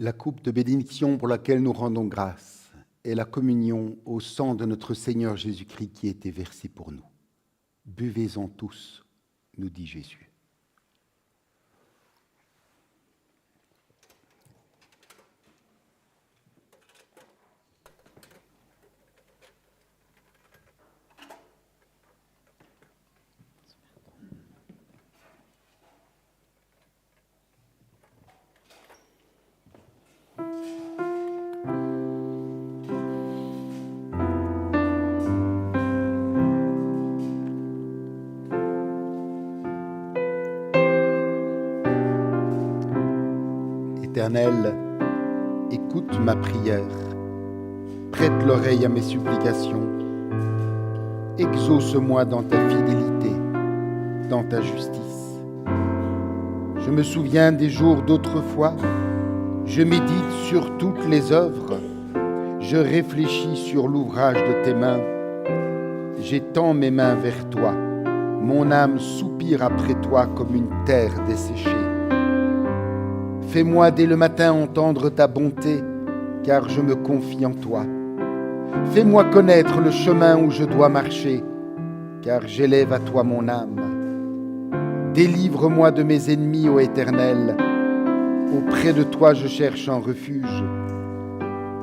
La coupe de bénédiction pour laquelle nous rendons grâce est la communion au sang de notre Seigneur Jésus-Christ qui a été versé pour nous. Buvez-en tous, nous dit Jésus. Éternel, écoute ma prière, prête l'oreille à mes supplications, exauce-moi dans ta fidélité, dans ta justice. Je me souviens des jours d'autrefois, je médite sur toutes les œuvres, je réfléchis sur l'ouvrage de tes mains, j'étends mes mains vers toi, mon âme soupire après toi comme une terre desséchée. Fais-moi dès le matin entendre ta bonté, car je me confie en toi. Fais-moi connaître le chemin où je dois marcher, car j'élève à toi mon âme. Délivre-moi de mes ennemis, ô Éternel. Auprès de toi je cherche un refuge.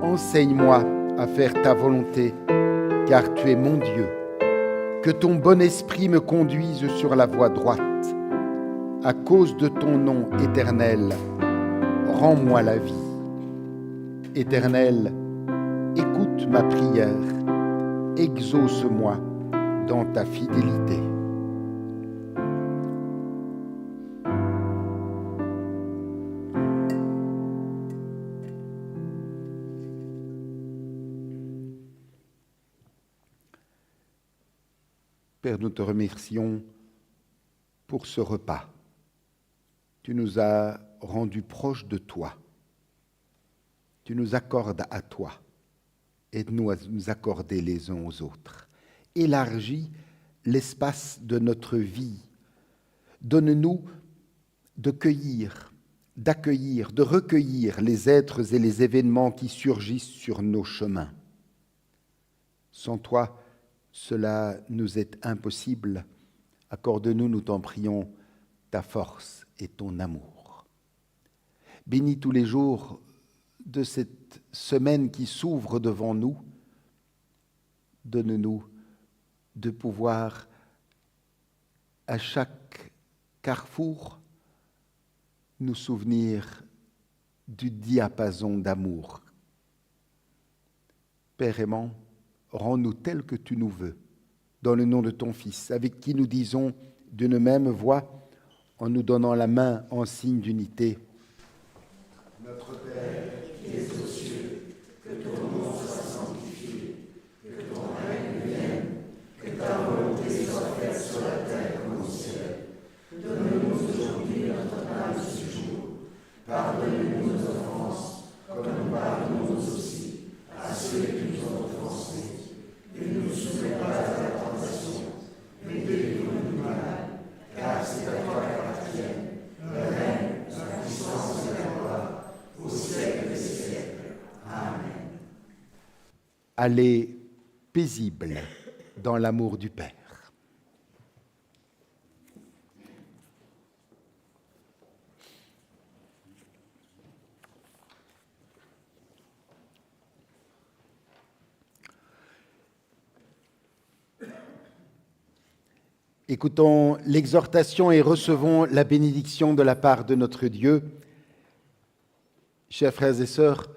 Enseigne-moi à faire ta volonté, car tu es mon Dieu. Que ton bon esprit me conduise sur la voie droite. À cause de ton nom, Éternel, rends-moi la vie. Éternel, écoute ma prière, exauce-moi dans ta fidélité. Père, nous te remercions pour ce repas. Tu nous as rendus proches de toi. Tu nous accordes à toi. Aide-nous à nous accorder les uns aux autres. Élargis l'espace de notre vie. Donne-nous de cueillir, d'accueillir, de recueillir les êtres et les événements qui surgissent sur nos chemins. Sans toi, cela nous est impossible. Accorde-nous, nous t'en prions, ta force et ton amour. Bénis tous les jours de cette semaine qui s'ouvre devant nous. Donne-nous de pouvoir, à chaque carrefour, nous souvenir du diapason d'amour. Père aimant, rends-nous tels que tu nous veux, dans le nom de ton Fils, avec qui nous disons d'une même voix, en nous donnant la main en signe d'unité. Notre Père, qui es aux cieux, que ton nom soit sanctifié, que ton règne vienne, que ta volonté soit faite sur la terre comme au ciel. Donne-nous aujourd'hui notre pain de ce jour. Pardonne-nous nos offenses, comme nous pardonnons aussi à ceux qui nous ont offensés. Et ne nous soumets pas à la tentation, mais délivre-nous du mal, car c'est à toi qu'appartiennent le règne, la puissance et la gloire, au siècle des siècles. Amen. Allez paisible dans l'amour du Père. Écoutons l'exhortation et recevons la bénédiction de la part de notre Dieu. Chers frères et sœurs,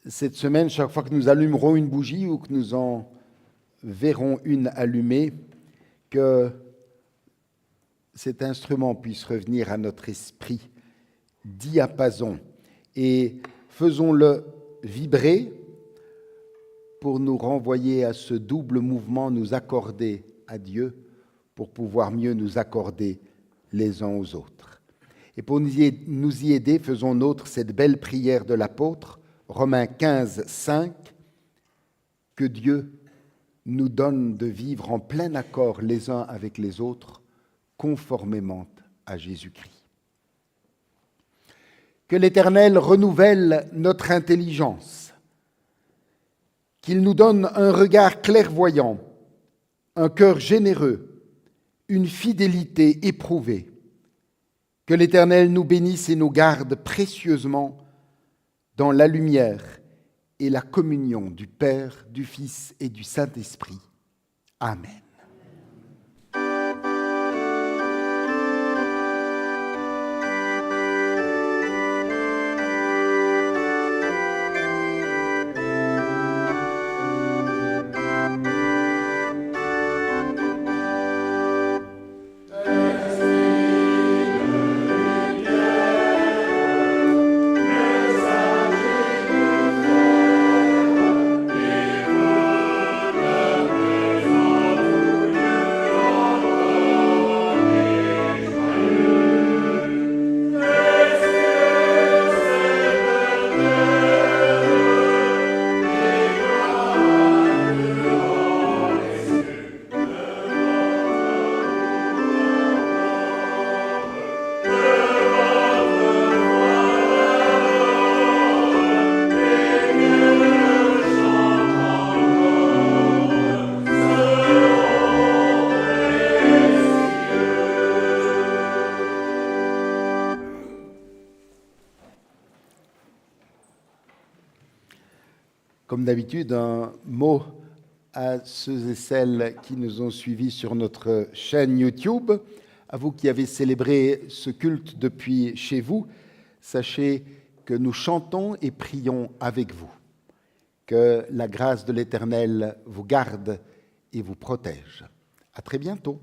cette semaine, chaque fois que nous allumerons une bougie ou que nous en verrons une allumée, que cet instrument puisse revenir à notre esprit, diapason, et faisons-le vibrer pour nous renvoyer à ce double mouvement, nous accorder à Dieu, pour pouvoir mieux nous accorder les uns aux autres. Et pour nous y aider, faisons nôtre cette belle prière de l'apôtre, Romains 15, 5, que Dieu nous donne de vivre en plein accord les uns avec les autres, conformément à Jésus-Christ. Que l'Éternel renouvelle notre intelligence, qu'il nous donne un regard clairvoyant, un cœur généreux, une fidélité éprouvée. Que l'Éternel nous bénisse et nous garde précieusement dans la lumière et la communion du Père, du Fils et du Saint-Esprit. Amen. Comme d'habitude, un mot à ceux et celles qui nous ont suivis sur notre chaîne YouTube. À vous qui avez célébré ce culte depuis chez vous, sachez que nous chantons et prions avec vous. Que la grâce de l'Éternel vous garde et vous protège. À très bientôt.